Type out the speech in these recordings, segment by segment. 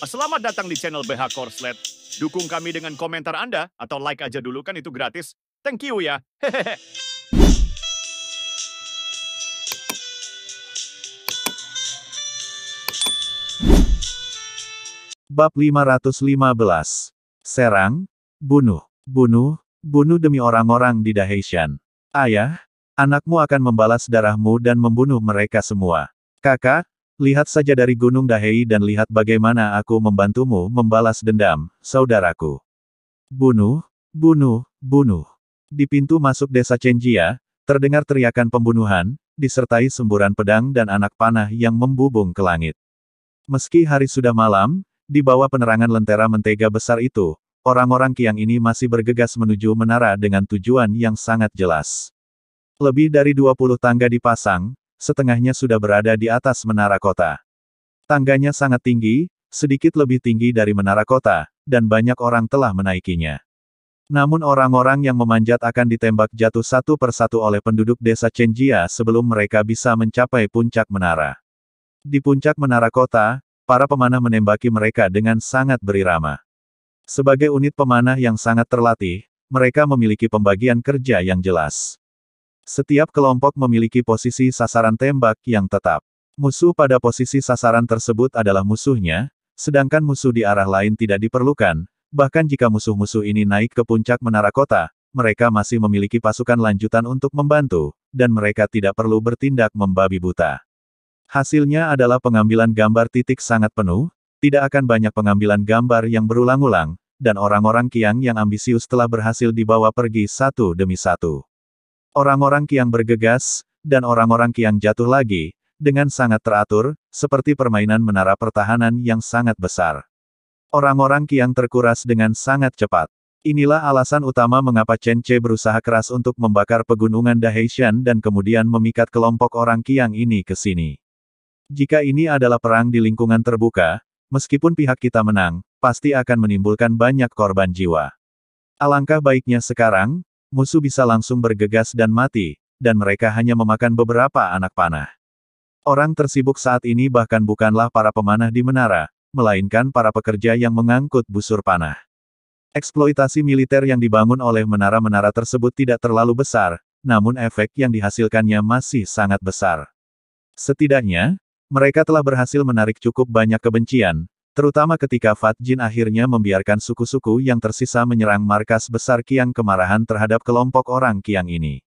Selamat datang di channel BH Korslet. Dukung kami dengan komentar Anda, atau like aja dulu kan itu gratis. Thank you ya. Hehehe. Bab 515. Serang, bunuh, bunuh, bunuh demi orang-orang di Daheishan. Ayah, anakmu akan membalas darahmu dan membunuh mereka semua. Kakak, lihat saja dari Gunung Dahei dan lihat bagaimana aku membantumu membalas dendam, saudaraku. Bunuh, bunuh, bunuh. Di pintu masuk desa Chenjia, terdengar teriakan pembunuhan, disertai semburan pedang dan anak panah yang membubung ke langit. Meski hari sudah malam, di bawah penerangan lentera mentega besar itu, orang-orang Qiang ini masih bergegas menuju menara dengan tujuan yang sangat jelas. Lebih dari 20 tangga dipasang, setengahnya sudah berada di atas menara kota. Tangganya sangat tinggi, sedikit lebih tinggi dari menara kota, dan banyak orang telah menaikinya. Namun orang-orang yang memanjat akan ditembak jatuh satu persatu oleh penduduk desa Chenjia sebelum mereka bisa mencapai puncak menara. Di puncak menara kota, para pemanah menembaki mereka dengan sangat berirama. Sebagai unit pemanah yang sangat terlatih, mereka memiliki pembagian kerja yang jelas. Setiap kelompok memiliki posisi sasaran tembak yang tetap. Musuh pada posisi sasaran tersebut adalah musuhnya, sedangkan musuh di arah lain tidak diperlukan, bahkan jika musuh-musuh ini naik ke puncak menara kota, mereka masih memiliki pasukan lanjutan untuk membantu, dan mereka tidak perlu bertindak membabi buta. Hasilnya adalah pengambilan gambar titik sangat penuh, tidak akan banyak pengambilan gambar yang berulang-ulang, dan orang-orang Qiang yang ambisius telah berhasil dibawa pergi satu demi satu. Orang-orang Qiang bergegas, dan orang-orang Qiang jatuh lagi, dengan sangat teratur, seperti permainan menara pertahanan yang sangat besar. Orang-orang Qiang terkuras dengan sangat cepat. Inilah alasan utama mengapa Chen Ce berusaha keras untuk membakar pegunungan Daheishan dan kemudian memikat kelompok orang Qiang ini ke sini. Jika ini adalah perang di lingkungan terbuka, meskipun pihak kita menang, pasti akan menimbulkan banyak korban jiwa. Alangkah baiknya sekarang, musuh bisa langsung bergegas dan mati, dan mereka hanya memakan beberapa anak panah. Orang tersibuk saat ini bahkan bukanlah para pemanah di menara, melainkan para pekerja yang mengangkut busur panah. Eksploitasi militer yang dibangun oleh menara-menara tersebut tidak terlalu besar, namun efek yang dihasilkannya masih sangat besar. Setidaknya, mereka telah berhasil menarik cukup banyak kebencian, terutama ketika Fat Jin akhirnya membiarkan suku-suku yang tersisa menyerang markas besar Qiang kemarahan terhadap kelompok orang Qiang ini.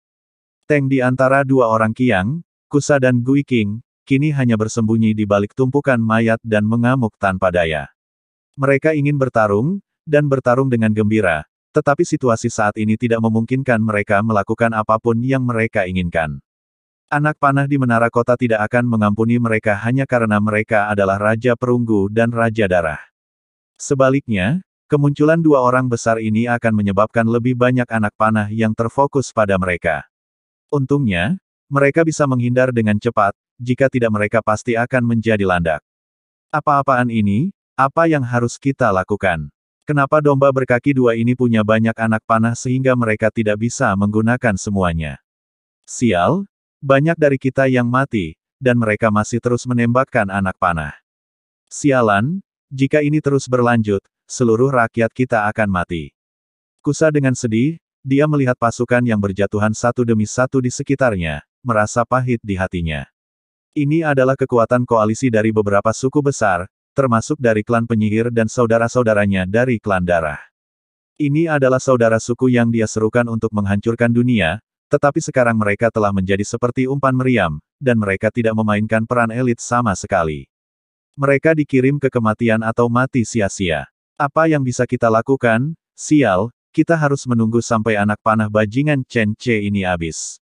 Teng di antara dua orang Qiang, Kusa dan Gui Qing, kini hanya bersembunyi di balik tumpukan mayat dan mengamuk tanpa daya. Mereka ingin bertarung, dan bertarung dengan gembira, tetapi situasi saat ini tidak memungkinkan mereka melakukan apapun yang mereka inginkan. Anak panah di menara kota tidak akan mengampuni mereka hanya karena mereka adalah Raja Perunggu dan Raja Darah. Sebaliknya, kemunculan dua orang besar ini akan menyebabkan lebih banyak anak panah yang terfokus pada mereka. Untungnya, mereka bisa menghindar dengan cepat, jika tidak mereka pasti akan menjadi landak. Apa-apaan ini? Apa yang harus kita lakukan? Kenapa domba berkaki dua ini punya banyak anak panah sehingga mereka tidak bisa menggunakan semuanya? Sial! Banyak dari kita yang mati, dan mereka masih terus menembakkan anak panah. Sialan, jika ini terus berlanjut, seluruh rakyat kita akan mati. Kusa dengan sedih, dia melihat pasukan yang berjatuhan satu demi satu di sekitarnya, merasa pahit di hatinya. Ini adalah kekuatan koalisi dari beberapa suku besar, termasuk dari klan penyihir dan saudara-saudaranya dari klan darah. Ini adalah saudara suku yang dia serukan untuk menghancurkan dunia, tetapi sekarang mereka telah menjadi seperti umpan meriam, dan mereka tidak memainkan peran elit sama sekali. Mereka dikirim ke kematian atau mati sia-sia. Apa yang bisa kita lakukan? Sial, kita harus menunggu sampai anak panah bajingan Chen Ce ini habis.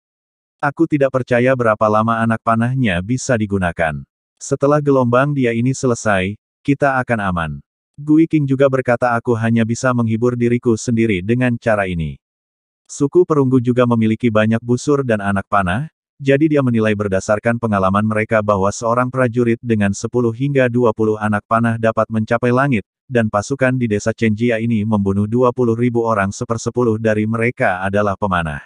Aku tidak percaya berapa lama anak panahnya bisa digunakan. Setelah gelombang dia ini selesai, kita akan aman. Gui Qing juga berkata aku hanya bisa menghibur diriku sendiri dengan cara ini. Suku Perunggu juga memiliki banyak busur dan anak panah, jadi dia menilai berdasarkan pengalaman mereka bahwa seorang prajurit dengan 10 hingga 20 anak panah dapat mencapai langit, dan pasukan di desa Chenjia ini membunuh 20.000 orang sepersepuluh dari mereka adalah pemanah.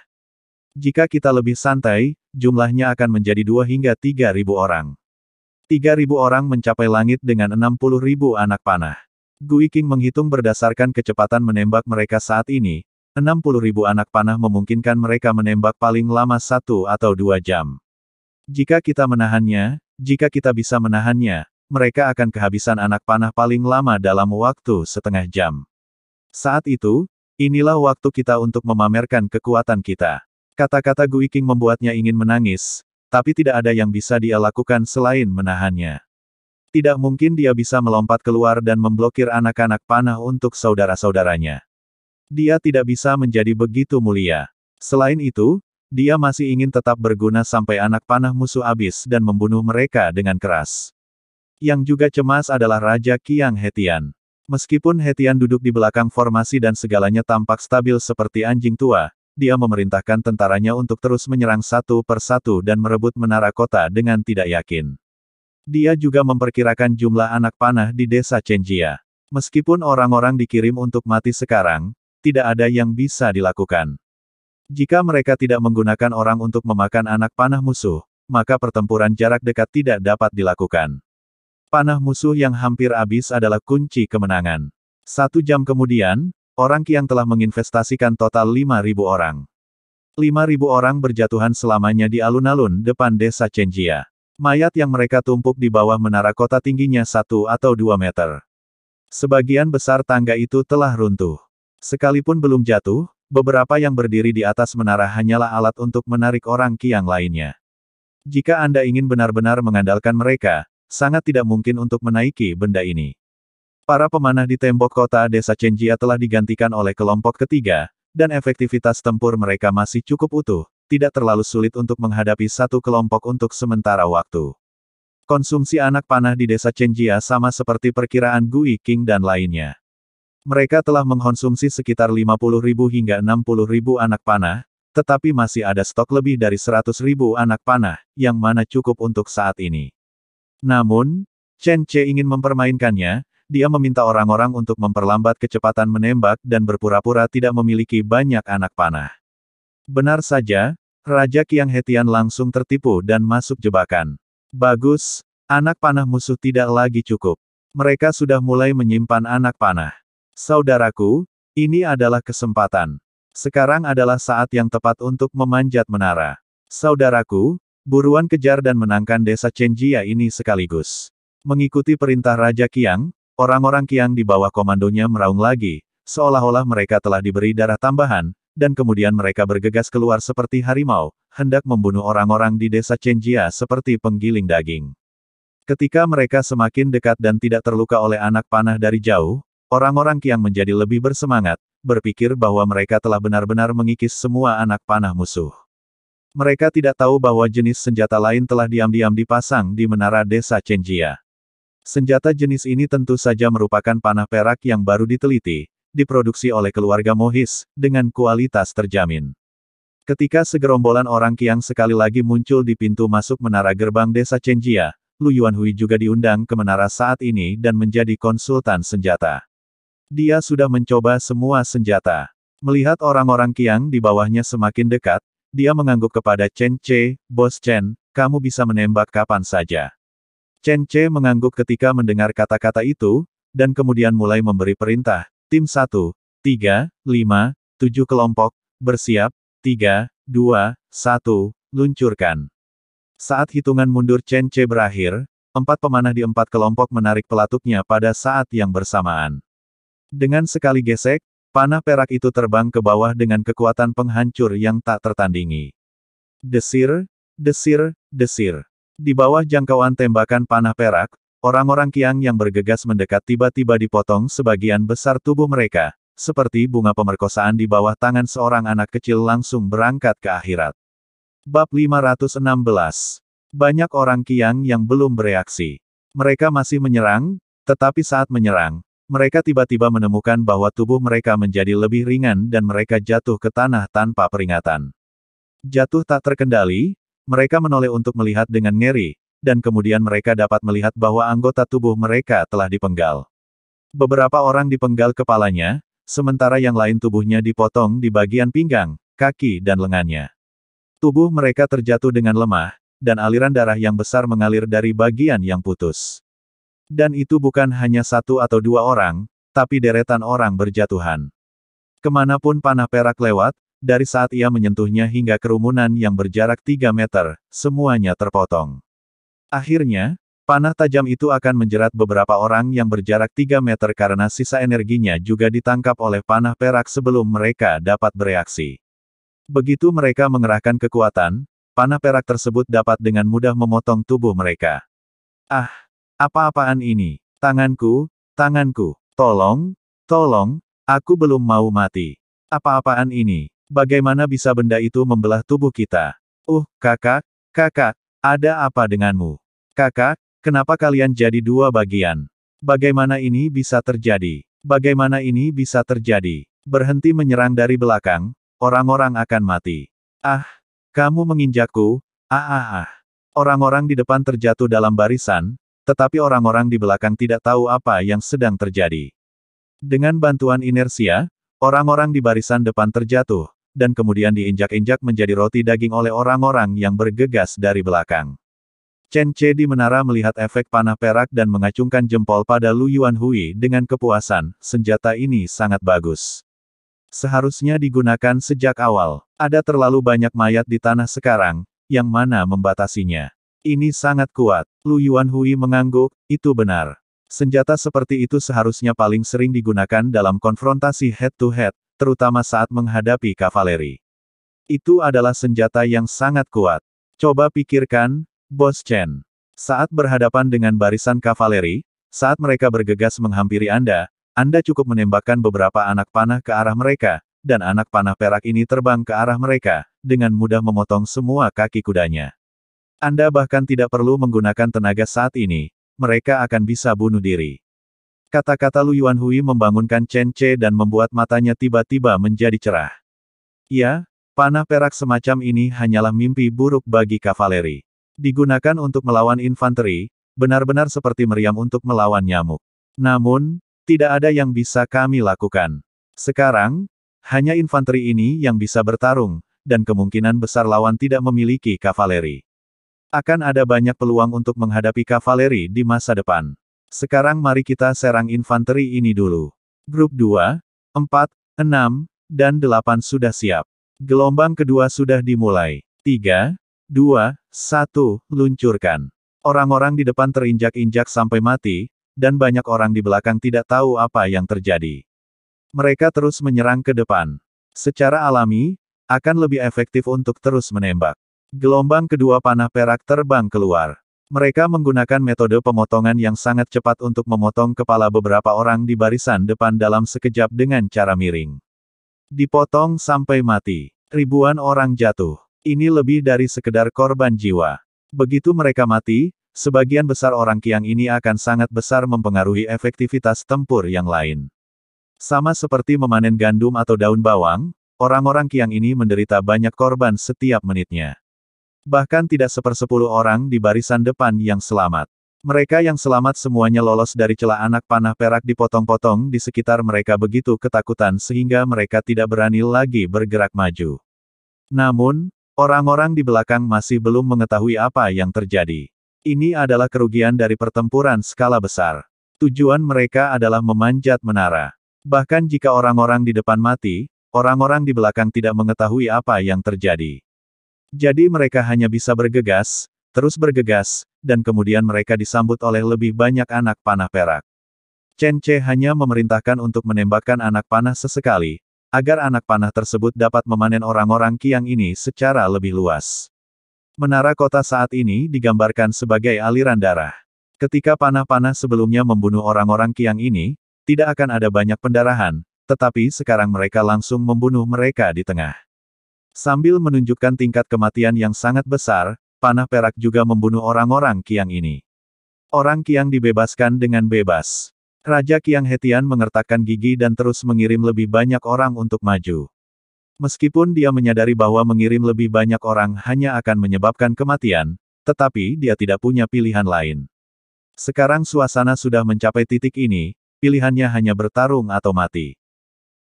Jika kita lebih santai, jumlahnya akan menjadi 2 hingga 3.000 orang. 3.000 orang mencapai langit dengan 60.000 anak panah. Gui King menghitung berdasarkan kecepatan menembak mereka saat ini, 60.000 anak panah memungkinkan mereka menembak paling lama 1 atau 2 jam. Jika kita bisa menahannya, mereka akan kehabisan anak panah paling lama dalam waktu setengah jam. Saat itu, inilah waktu kita untuk memamerkan kekuatan kita. Kata-kata Gui King membuatnya ingin menangis, tapi tidak ada yang bisa dia lakukan selain menahannya. Tidak mungkin dia bisa melompat keluar dan memblokir anak-anak panah untuk saudara-saudaranya. Dia tidak bisa menjadi begitu mulia. Selain itu, dia masih ingin tetap berguna sampai anak panah musuh habis dan membunuh mereka dengan keras. Yang juga cemas adalah Raja Qiang Hetian. Meskipun Hetian duduk di belakang formasi dan segalanya tampak stabil seperti anjing tua, dia memerintahkan tentaranya untuk terus menyerang satu persatu dan merebut menara kota dengan tidak yakin. Dia juga memperkirakan jumlah anak panah di desa Chenjia. Meskipun orang-orang dikirim untuk mati sekarang, tidak ada yang bisa dilakukan. Jika mereka tidak menggunakan orang untuk memakan anak panah musuh, maka pertempuran jarak dekat tidak dapat dilakukan. Panah musuh yang hampir habis adalah kunci kemenangan. 1 jam kemudian, orang Qiang telah menginvestasikan total 5.000 orang. 5.000 orang berjatuhan selamanya di alun-alun depan desa Chenjia. Mayat yang mereka tumpuk di bawah menara kota tingginya 1 atau 2 meter. Sebagian besar tangga itu telah runtuh. Sekalipun belum jatuh, beberapa yang berdiri di atas menara hanyalah alat untuk menarik orang Qiang lainnya. Jika Anda ingin benar-benar mengandalkan mereka, sangat tidak mungkin untuk menaiki benda ini. Para pemanah di tembok kota desa Chenjia telah digantikan oleh kelompok ketiga, dan efektivitas tempur mereka masih cukup utuh, tidak terlalu sulit untuk menghadapi satu kelompok untuk sementara waktu. Konsumsi anak panah di desa Chenjia sama seperti perkiraan Gui King dan lainnya. Mereka telah mengkonsumsi sekitar 50.000 hingga 60.000 anak panah, tetapi masih ada stok lebih dari 100.000 anak panah, yang mana cukup untuk saat ini. Namun, Chen Che ingin mempermainkannya. Dia meminta orang-orang untuk memperlambat kecepatan menembak dan berpura-pura tidak memiliki banyak anak panah. Benar saja, Raja Qiang Hetian langsung tertipu dan masuk jebakan. Bagus, anak panah musuh tidak lagi cukup. Mereka sudah mulai menyimpan anak panah. Saudaraku, ini adalah kesempatan. Sekarang adalah saat yang tepat untuk memanjat menara. Saudaraku, buruan kejar dan menangkan desa Chenjia ini sekaligus. Mengikuti perintah Raja Qiang, orang-orang Qiang di bawah komandonya meraung lagi, seolah-olah mereka telah diberi darah tambahan, dan kemudian mereka bergegas keluar seperti harimau, hendak membunuh orang-orang di desa Chenjia seperti penggiling daging. Ketika mereka semakin dekat dan tidak terluka oleh anak panah dari jauh, orang-orang Qiang menjadi lebih bersemangat, berpikir bahwa mereka telah benar-benar mengikis semua anak panah musuh. Mereka tidak tahu bahwa jenis senjata lain telah diam-diam dipasang di menara desa Chenjia. Senjata jenis ini tentu saja merupakan panah perak yang baru diteliti, diproduksi oleh keluarga Mohis, dengan kualitas terjamin. Ketika segerombolan orang Qiang sekali lagi muncul di pintu masuk menara gerbang desa Chenjia, Lu Yuanhui juga diundang ke menara saat ini dan menjadi konsultan senjata. Dia sudah mencoba semua senjata. Melihat orang-orang Qiang di bawahnya semakin dekat, dia mengangguk kepada Chen Che, "Bos Chen, kamu bisa menembak kapan saja." Chen Che mengangguk ketika mendengar kata-kata itu, dan kemudian mulai memberi perintah. Tim 1, 3, 5, 7 kelompok, bersiap, 3, 2, 1, luncurkan. Saat hitungan mundur Chen Che berakhir, 4 pemanah di 4 kelompok menarik pelatuknya pada saat yang bersamaan. Dengan sekali gesek, panah perak itu terbang ke bawah dengan kekuatan penghancur yang tak tertandingi. Desir, desir, desir. Di bawah jangkauan tembakan panah perak, orang-orang Qiang yang bergegas mendekat tiba-tiba dipotong sebagian besar tubuh mereka, seperti bunga pemerkosaan di bawah tangan seorang anak kecil langsung berangkat ke akhirat. Bab 516. Banyak orang Qiang yang belum bereaksi. Mereka masih menyerang, tetapi saat menyerang, mereka tiba-tiba menemukan bahwa tubuh mereka menjadi lebih ringan dan mereka jatuh ke tanah tanpa peringatan. Jatuh tak terkendali, mereka menoleh untuk melihat dengan ngeri, dan kemudian mereka dapat melihat bahwa anggota tubuh mereka telah dipenggal. Beberapa orang dipenggal kepalanya, sementara yang lain tubuhnya dipotong di bagian pinggang, kaki dan lengannya. Tubuh mereka terjatuh dengan lemah, dan aliran darah yang besar mengalir dari bagian yang putus. Dan itu bukan hanya satu atau dua orang, tapi deretan orang berjatuhan. Kemanapun panah perak lewat, dari saat ia menyentuhnya hingga kerumunan yang berjarak 3 meter, semuanya terpotong. Akhirnya, panah tajam itu akan menjerat beberapa orang yang berjarak 3 meter karena sisa energinya juga ditangkap oleh panah perak sebelum mereka dapat bereaksi. Begitu mereka mengerahkan kekuatan, panah perak tersebut dapat dengan mudah memotong tubuh mereka. Ah! Apa-apaan ini? Tanganku, tanganku. Tolong, tolong, aku belum mau mati. Apa-apaan ini? Bagaimana bisa benda itu membelah tubuh kita? Kakak, kakak, ada apa denganmu? Kakak, kenapa kalian jadi dua bagian? Bagaimana ini bisa terjadi? Bagaimana ini bisa terjadi? Berhenti menyerang dari belakang, orang-orang akan mati. Ah, kamu menginjakku, Orang-orang di depan terjatuh dalam barisan, tetapi orang-orang di belakang tidak tahu apa yang sedang terjadi. Dengan bantuan inersia, orang-orang di barisan depan terjatuh, dan kemudian diinjak-injak menjadi roti daging oleh orang-orang yang bergegas dari belakang. Chen Ce di menara melihat efek panah perak dan mengacungkan jempol pada Lu Yuanhui dengan kepuasan, senjata ini sangat bagus. Seharusnya digunakan sejak awal. Ada terlalu banyak mayat di tanah sekarang, yang mana membatasinya. Ini sangat kuat. Lu Yuanhui mengangguk, itu benar. Senjata seperti itu seharusnya paling sering digunakan dalam konfrontasi head-to-head, terutama saat menghadapi kavaleri. Itu adalah senjata yang sangat kuat. Coba pikirkan, Bos Chen. Saat berhadapan dengan barisan kavaleri, saat mereka bergegas menghampiri Anda cukup menembakkan beberapa anak panah ke arah mereka, dan anak panah perak ini terbang ke arah mereka, dengan mudah memotong semua kaki kudanya. Anda bahkan tidak perlu menggunakan tenaga saat ini, mereka akan bisa bunuh diri. Kata-kata Lu Yuanhui membangunkan Chen Ce dan membuat matanya tiba-tiba menjadi cerah. Ya, panah perak semacam ini hanyalah mimpi buruk bagi kavaleri. Digunakan untuk melawan infanteri, benar-benar seperti meriam untuk melawan nyamuk. Namun, tidak ada yang bisa kami lakukan. Sekarang, hanya infanteri ini yang bisa bertarung, dan kemungkinan besar lawan tidak memiliki kavaleri. Akan ada banyak peluang untuk menghadapi kavaleri di masa depan. Sekarang mari kita serang infanteri ini dulu. Grup 2, 4, 6, dan 8 sudah siap. Gelombang kedua sudah dimulai. 3, 2, 1, luncurkan. Orang-orang di depan terinjak-injak sampai mati, dan banyak orang di belakang tidak tahu apa yang terjadi. Mereka terus menyerang ke depan. Secara alami, akan lebih efektif untuk terus menembak. Gelombang kedua panah perak terbang keluar. Mereka menggunakan metode pemotongan yang sangat cepat untuk memotong kepala beberapa orang di barisan depan dalam sekejap dengan cara miring. Dipotong sampai mati. Ribuan orang jatuh. Ini lebih dari sekedar korban jiwa. Begitu mereka mati, sebagian besar orang Qiang ini akan sangat besar mempengaruhi efektivitas tempur yang lain. Sama seperti memanen gandum atau daun bawang, orang-orang Qiang ini menderita banyak korban setiap menitnya. Bahkan tidak 1/10 orang di barisan depan yang selamat. Mereka yang selamat semuanya lolos dari celah anak panah perak dipotong-potong di sekitar mereka begitu ketakutan sehingga mereka tidak berani lagi bergerak maju. Namun, orang-orang di belakang masih belum mengetahui apa yang terjadi. Ini adalah kerugian dari pertempuran skala besar. Tujuan mereka adalah memanjat menara. Bahkan jika orang-orang di depan mati, orang-orang di belakang tidak mengetahui apa yang terjadi. Jadi mereka hanya bisa bergegas, terus bergegas, dan kemudian mereka disambut oleh lebih banyak anak panah perak. Chen Ce hanya memerintahkan untuk menembakkan anak panah sesekali, agar anak panah tersebut dapat memanen orang-orang Qiang ini secara lebih luas. Menara kota saat ini digambarkan sebagai aliran darah. Ketika panah-panah sebelumnya membunuh orang-orang Qiang ini, tidak akan ada banyak pendarahan, tetapi sekarang mereka langsung membunuh mereka di tengah. Sambil menunjukkan tingkat kematian yang sangat besar, panah perak juga membunuh orang-orang Qiang ini. Orang Qiang dibebaskan dengan bebas. Raja Qiang Hetian mengertakkan gigi dan terus mengirim lebih banyak orang untuk maju. Meskipun dia menyadari bahwa mengirim lebih banyak orang hanya akan menyebabkan kematian, tetapi dia tidak punya pilihan lain. Sekarang suasana sudah mencapai titik ini, pilihannya hanya bertarung atau mati.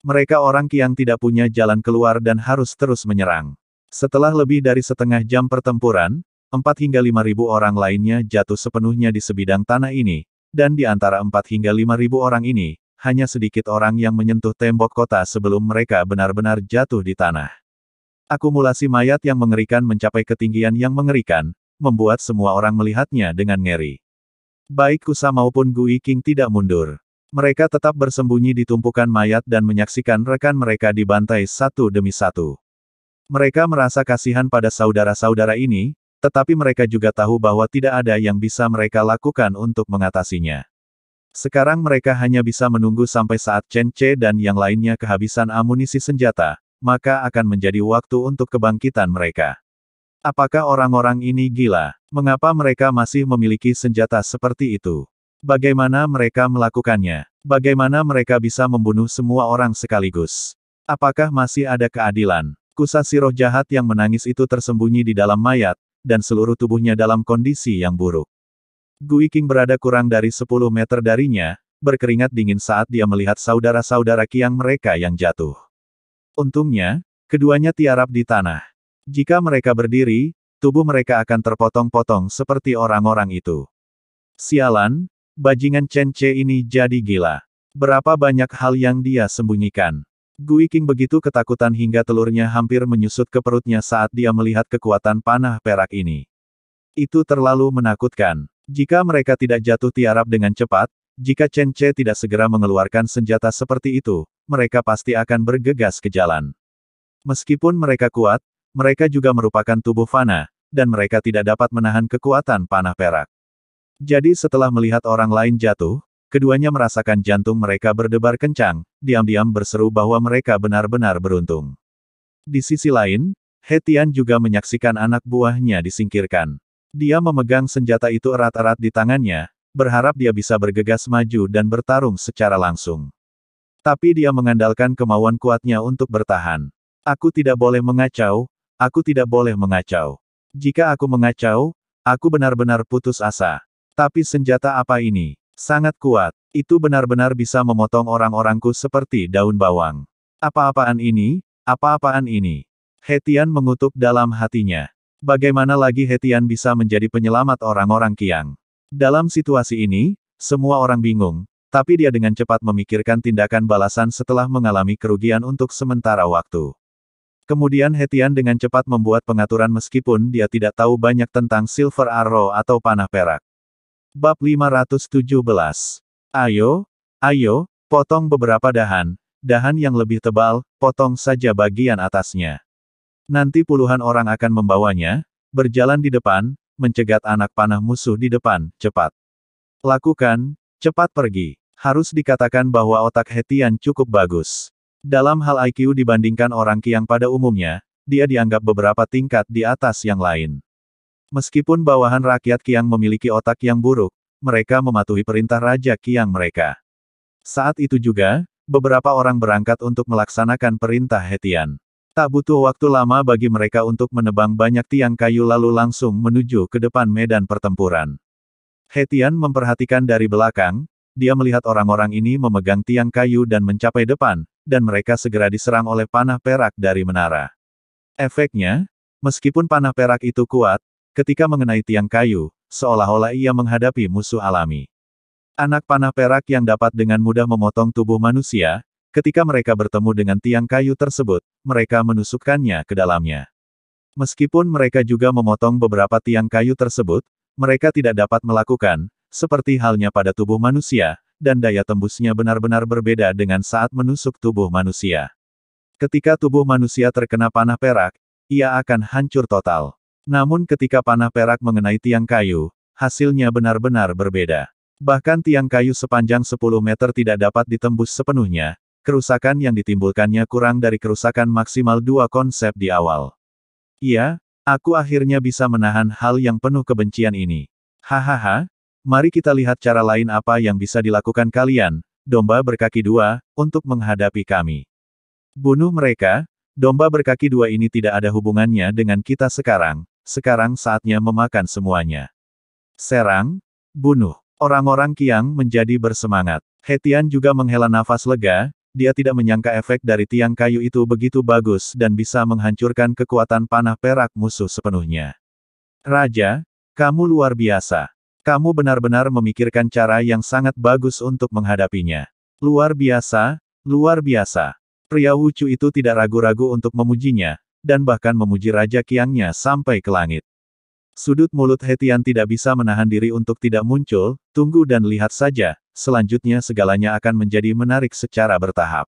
Mereka orang Qiang tidak punya jalan keluar dan harus terus menyerang. Setelah lebih dari setengah jam pertempuran, 4 hingga 5.000 orang lainnya jatuh sepenuhnya di sebidang tanah ini, dan di antara 4 hingga 5.000 orang ini, hanya sedikit orang yang menyentuh tembok kota sebelum mereka benar-benar jatuh di tanah. Akumulasi mayat yang mengerikan mencapai ketinggian yang mengerikan, membuat semua orang melihatnya dengan ngeri. Baik Kusa maupun Gui King tidak mundur. Mereka tetap bersembunyi di tumpukan mayat dan menyaksikan rekan mereka dibantai satu demi satu. Mereka merasa kasihan pada saudara-saudara ini, tetapi mereka juga tahu bahwa tidak ada yang bisa mereka lakukan untuk mengatasinya. Sekarang mereka hanya bisa menunggu sampai saat Chen Che dan yang lainnya kehabisan amunisi senjata, maka akan menjadi waktu untuk kebangkitan mereka. Apakah orang-orang ini gila? Mengapa mereka masih memiliki senjata seperti itu? Bagaimana mereka melakukannya? Bagaimana mereka bisa membunuh semua orang sekaligus? Apakah masih ada keadilan? Kusa si roh jahat yang menangis itu tersembunyi di dalam mayat, dan seluruh tubuhnya dalam kondisi yang buruk. Gui King berada kurang dari 10 meter darinya, berkeringat dingin saat dia melihat saudara-saudara Qiang mereka yang jatuh. Untungnya, keduanya tiarap di tanah. Jika mereka berdiri, tubuh mereka akan terpotong-potong seperti orang-orang itu. Sialan, bajingan Chen Che ini jadi gila. Berapa banyak hal yang dia sembunyikan. Gui King begitu ketakutan hingga telurnya hampir menyusut ke perutnya saat dia melihat kekuatan panah perak ini. Itu terlalu menakutkan. Jika mereka tidak jatuh tiarap dengan cepat, jika Chen Che tidak segera mengeluarkan senjata seperti itu, mereka pasti akan bergegas ke jalan. Meskipun mereka kuat, mereka juga merupakan tubuh fana, dan mereka tidak dapat menahan kekuatan panah perak. Jadi setelah melihat orang lain jatuh, keduanya merasakan jantung mereka berdebar kencang, diam-diam berseru bahwa mereka benar-benar beruntung. Di sisi lain, He Tian juga menyaksikan anak buahnya disingkirkan. Dia memegang senjata itu erat-erat di tangannya, berharap dia bisa bergegas maju dan bertarung secara langsung. Tapi dia mengandalkan kemauan kuatnya untuk bertahan. Aku tidak boleh mengacau, aku tidak boleh mengacau. Jika aku mengacau, aku benar-benar putus asa. Tapi senjata apa ini? Sangat kuat. Itu benar-benar bisa memotong orang-orangku seperti daun bawang. Apa-apaan ini? Apa-apaan ini? He Tian mengutuk dalam hatinya. Bagaimana lagi He Tian bisa menjadi penyelamat orang-orang Qiang? Dalam situasi ini, semua orang bingung, tapi dia dengan cepat memikirkan tindakan balasan setelah mengalami kerugian untuk sementara waktu. Kemudian He Tian dengan cepat membuat pengaturan meskipun dia tidak tahu banyak tentang Silver Arrow atau panah perak. Bab 517. Ayo, potong beberapa dahan yang lebih tebal, potong saja bagian atasnya. Nanti puluhan orang akan membawanya, berjalan di depan, mencegat anak panah musuh di depan, cepat. Lakukan, cepat pergi. Harus dikatakan bahwa otak He Tian cukup bagus. Dalam hal IQ dibandingkan orang Qiang pada umumnya, dia dianggap beberapa tingkat di atas yang lain. Meskipun bawahan rakyat Qiang memiliki otak yang buruk, mereka mematuhi perintah Raja Qiang mereka. Saat itu juga, beberapa orang berangkat untuk melaksanakan perintah He Tian. Tak butuh waktu lama bagi mereka untuk menebang banyak tiang kayu lalu langsung menuju ke depan medan pertempuran. He Tian memperhatikan dari belakang, dia melihat orang-orang ini memegang tiang kayu dan mencapai depan, dan mereka segera diserang oleh panah perak dari menara. Efeknya, meskipun panah perak itu kuat, ketika mengenai tiang kayu, seolah-olah ia menghadapi musuh alami. Anak panah perak yang dapat dengan mudah memotong tubuh manusia, ketika mereka bertemu dengan tiang kayu tersebut, mereka menusukkannya ke dalamnya. Meskipun mereka juga memotong beberapa tiang kayu tersebut, mereka tidak dapat melakukan, seperti halnya pada tubuh manusia, dan daya tembusnya benar-benar berbeda dengan saat menusuk tubuh manusia. Ketika tubuh manusia terkena panah perak, ia akan hancur total. Namun ketika panah perak mengenai tiang kayu, hasilnya benar-benar berbeda. Bahkan tiang kayu sepanjang 10 meter tidak dapat ditembus sepenuhnya, kerusakan yang ditimbulkannya kurang dari kerusakan maksimal 2 konsep di awal. Iya, aku akhirnya bisa menahan hal yang penuh kebencian ini. Hahaha, mari kita lihat cara lain apa yang bisa dilakukan kalian, domba berkaki dua, untuk menghadapi kami. Bunuh mereka, domba berkaki dua ini tidak ada hubungannya dengan kita sekarang saatnya memakan semuanya. Serang, bunuh. Orang-orang Qiang menjadi bersemangat. He Tian juga menghela nafas lega, dia tidak menyangka efek dari tiang kayu itu begitu bagus dan bisa menghancurkan kekuatan panah perak musuh sepenuhnya. Raja, kamu luar biasa. Kamu benar-benar memikirkan cara yang sangat bagus untuk menghadapinya. Luar biasa, luar biasa. Pria Wucu itu tidak ragu-ragu untuk memujinya, dan bahkan memuji Raja Qiangnya sampai ke langit. Sudut mulut Hetian tidak bisa menahan diri untuk tidak muncul, tunggu dan lihat saja, selanjutnya segalanya akan menjadi menarik secara bertahap.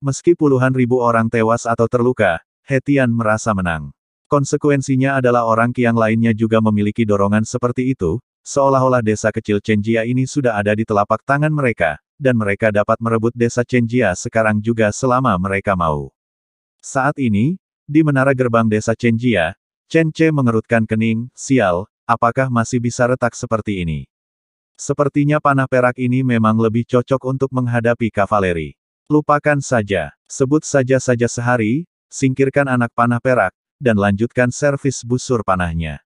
Meski puluhan ribu orang tewas atau terluka, Hetian merasa menang. Konsekuensinya adalah orang Qiang lainnya juga memiliki dorongan seperti itu, seolah-olah desa kecil Chenjia ini sudah ada di telapak tangan mereka, dan mereka dapat merebut desa Chenjia sekarang juga selama mereka mau. Saat ini, di menara gerbang desa Chenjia, Chen Ce mengerutkan kening, sial, apakah masih bisa retak seperti ini? Sepertinya panah perak ini memang lebih cocok untuk menghadapi kavaleri. Lupakan saja, sebut saja sehari, singkirkan anak panah perak, dan lanjutkan servis busur panahnya.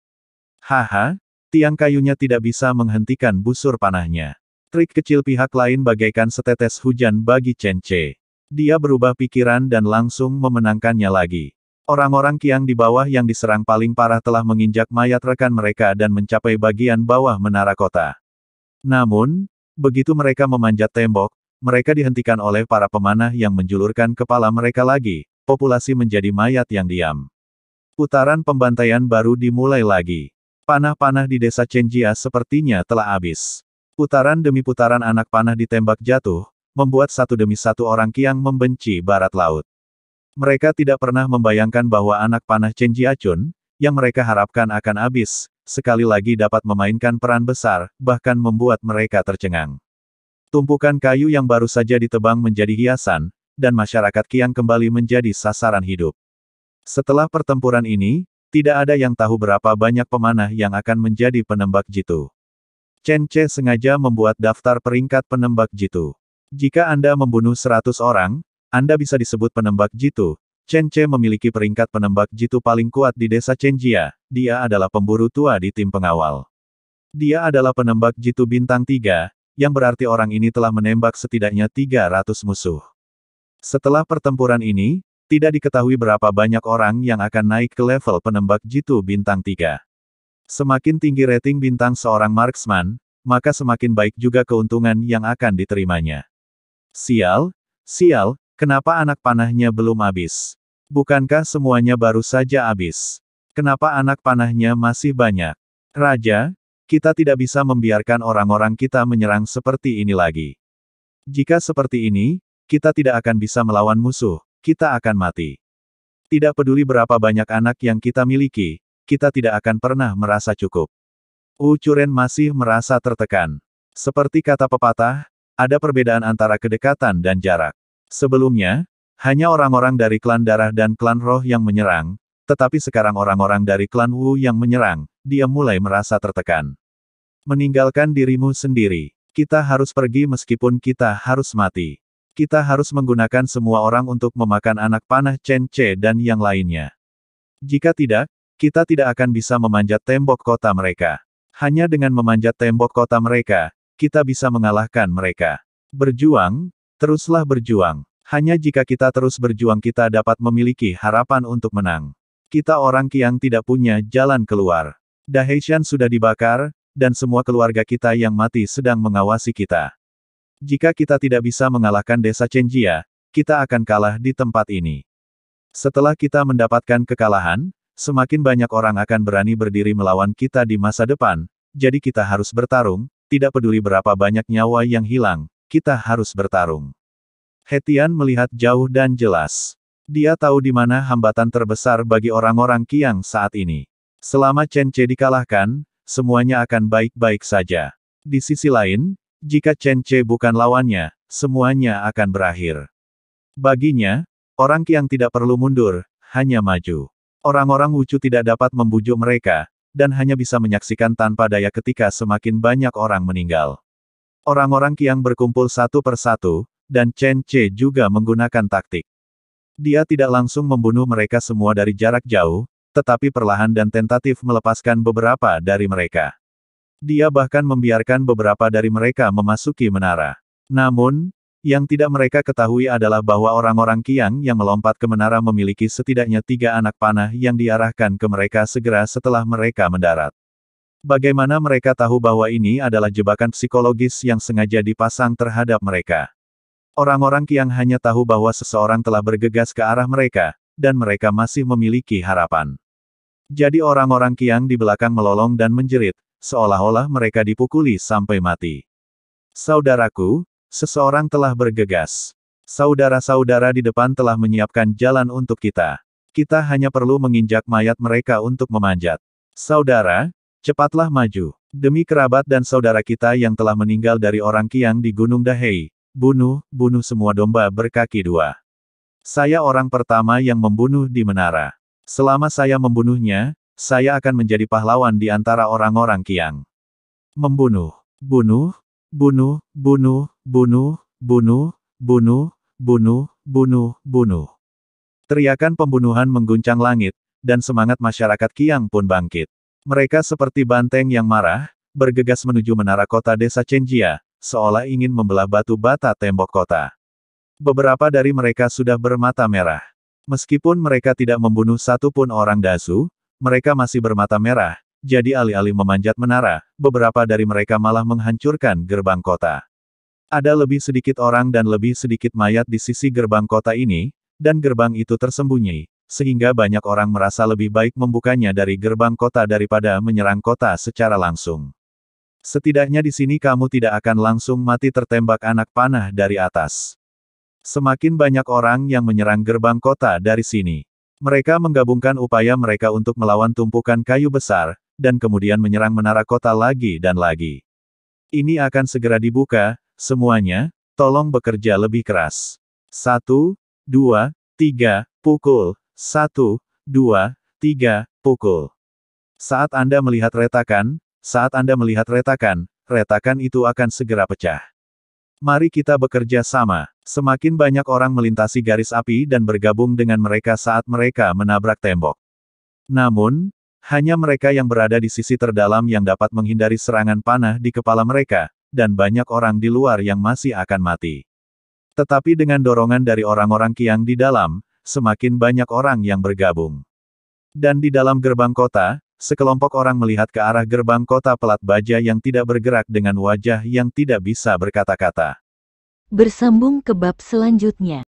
Haha, tiang kayunya tidak bisa menghentikan busur panahnya. Trik kecil pihak lain bagaikan setetes hujan bagi Chen Ce. Dia berubah pikiran dan langsung memenangkannya lagi. Orang-orang Qiang di bawah yang diserang paling parah telah menginjak mayat rekan mereka dan mencapai bagian bawah menara kota. Namun, begitu mereka memanjat tembok, mereka dihentikan oleh para pemanah yang menjulurkan kepala mereka lagi, populasi menjadi mayat yang diam. Putaran pembantaian baru dimulai lagi. Panah-panah di desa Chenjia sepertinya telah habis. Putaran demi putaran anak panah ditembak jatuh, membuat satu demi satu orang Qiang membenci barat laut. Mereka tidak pernah membayangkan bahwa anak panah Chen Jiachun, yang mereka harapkan akan habis, sekali lagi dapat memainkan peran besar, bahkan membuat mereka tercengang. Tumpukan kayu yang baru saja ditebang menjadi hiasan, dan masyarakat Qiang kembali menjadi sasaran hidup. Setelah pertempuran ini, tidak ada yang tahu berapa banyak pemanah yang akan menjadi penembak jitu. Chen Ce sengaja membuat daftar peringkat penembak jitu. Jika Anda membunuh 100 orang, Anda bisa disebut penembak jitu. Chen Ce memiliki peringkat penembak jitu paling kuat di desa Chenjia, dia adalah pemburu tua di tim pengawal. Dia adalah penembak jitu bintang 3, yang berarti orang ini telah menembak setidaknya 300 musuh. Setelah pertempuran ini, tidak diketahui berapa banyak orang yang akan naik ke level penembak jitu bintang 3. Semakin tinggi rating bintang seorang marksman, maka semakin baik juga keuntungan yang akan diterimanya. Sial, sial, kenapa anak panahnya belum habis? Bukankah semuanya baru saja habis? Kenapa anak panahnya masih banyak? Raja, kita tidak bisa membiarkan orang-orang kita menyerang seperti ini lagi. Jika seperti ini, kita tidak akan bisa melawan musuh. Kita akan mati. Tidak peduli berapa banyak anak yang kita miliki, kita tidak akan pernah merasa cukup. Wu Churen masih merasa tertekan. Seperti kata pepatah, ada perbedaan antara kedekatan dan jarak. Sebelumnya, hanya orang-orang dari klan darah dan klan roh yang menyerang, tetapi sekarang orang-orang dari klan Wu yang menyerang, dia mulai merasa tertekan. Meninggalkan dirimu sendiri. Kita harus pergi meskipun kita harus mati. Kita harus menggunakan semua orang untuk memakan anak panah Chen Ce dan yang lainnya. Jika tidak, kita tidak akan bisa memanjat tembok kota mereka. Hanya dengan memanjat tembok kota mereka, kita bisa mengalahkan mereka. Berjuang, teruslah berjuang. Hanya jika kita terus berjuang kita dapat memiliki harapan untuk menang. Kita orang Qiang tidak punya jalan keluar. Daheishan sudah dibakar, dan semua keluarga kita yang mati sedang mengawasi kita. Jika kita tidak bisa mengalahkan desa Chenjia, kita akan kalah di tempat ini. Setelah kita mendapatkan kekalahan, semakin banyak orang akan berani berdiri melawan kita di masa depan, jadi kita harus bertarung, tidak peduli berapa banyak nyawa yang hilang, kita harus bertarung. Hetian melihat jauh dan jelas. Dia tahu di mana hambatan terbesar bagi orang-orang Qiang saat ini. Selama Chen Ce dikalahkan, semuanya akan baik-baik saja. Di sisi lain, jika Chen Ce bukan lawannya, semuanya akan berakhir. Baginya, orang Qiang tidak perlu mundur, hanya maju. Orang-orang Wucu tidak dapat membujuk mereka, dan hanya bisa menyaksikan tanpa daya ketika semakin banyak orang meninggal. Orang-orang Qiang berkumpul satu persatu, dan Chen Ce juga menggunakan taktik. Dia tidak langsung membunuh mereka semua dari jarak jauh, tetapi perlahan dan tentatif melepaskan beberapa dari mereka. Dia bahkan membiarkan beberapa dari mereka memasuki menara. Namun, Yang tidak mereka ketahui adalah bahwa orang-orang Qiang yang melompat ke menara memiliki setidaknya 3 anak panah yang diarahkan ke mereka segera setelah mereka mendarat. Bagaimana mereka tahu bahwa ini adalah jebakan psikologis yang sengaja dipasang terhadap mereka? Orang-orang Qiang hanya tahu bahwa seseorang telah bergegas ke arah mereka, dan mereka masih memiliki harapan. Jadi orang-orang Qiang di belakang melolong dan menjerit, seolah-olah mereka dipukuli sampai mati. Saudaraku, seseorang telah bergegas. Saudara-saudara di depan telah menyiapkan jalan untuk kita. Kita hanya perlu menginjak mayat mereka untuk memanjat. Saudara, cepatlah maju. Demi kerabat dan saudara kita yang telah meninggal dari orang Qiang di Gunung Dahei, bunuh semua domba berkaki 2. Saya orang pertama yang membunuh di menara. Selama saya membunuhnya, saya akan menjadi pahlawan di antara orang-orang Qiang. Membunuh, bunuh, bunuh, bunuh, bunuh, bunuh, bunuh, bunuh, bunuh, bunuh. Teriakan pembunuhan mengguncang langit, dan semangat masyarakat Qiang pun bangkit. Mereka seperti banteng yang marah, bergegas menuju menara kota desa Chenjia, seolah ingin membelah batu bata tembok kota. Beberapa dari mereka sudah bermata merah. Meskipun mereka tidak membunuh satu pun orang Dasu, mereka masih bermata merah. Jadi alih-alih memanjat menara, beberapa dari mereka malah menghancurkan gerbang kota. Ada lebih sedikit orang dan lebih sedikit mayat di sisi gerbang kota ini, dan gerbang itu tersembunyi, sehingga banyak orang merasa lebih baik membukanya dari gerbang kota daripada menyerang kota secara langsung. Setidaknya di sini kamu tidak akan langsung mati tertembak anak panah dari atas. Semakin banyak orang yang menyerang gerbang kota dari sini. Mereka menggabungkan upaya mereka untuk melawan tumpukan kayu besar, dan kemudian menyerang menara kota lagi dan lagi. Ini akan segera dibuka, semuanya, tolong bekerja lebih keras. 1, 2, 3, pukul. 1, 2, 3, pukul. Saat Anda melihat retakan itu akan segera pecah. Mari kita bekerja sama. Semakin banyak orang melintasi garis api dan bergabung dengan mereka saat mereka menabrak tembok. Namun, hanya mereka yang berada di sisi terdalam yang dapat menghindari serangan panah di kepala mereka, dan banyak orang di luar yang masih akan mati. Tetapi dengan dorongan dari orang-orang Qiang di dalam, semakin banyak orang yang bergabung. Dan di dalam gerbang kota, sekelompok orang melihat ke arah gerbang kota pelat baja yang tidak bergerak dengan wajah yang tidak bisa berkata-kata. Bersambung ke bab selanjutnya.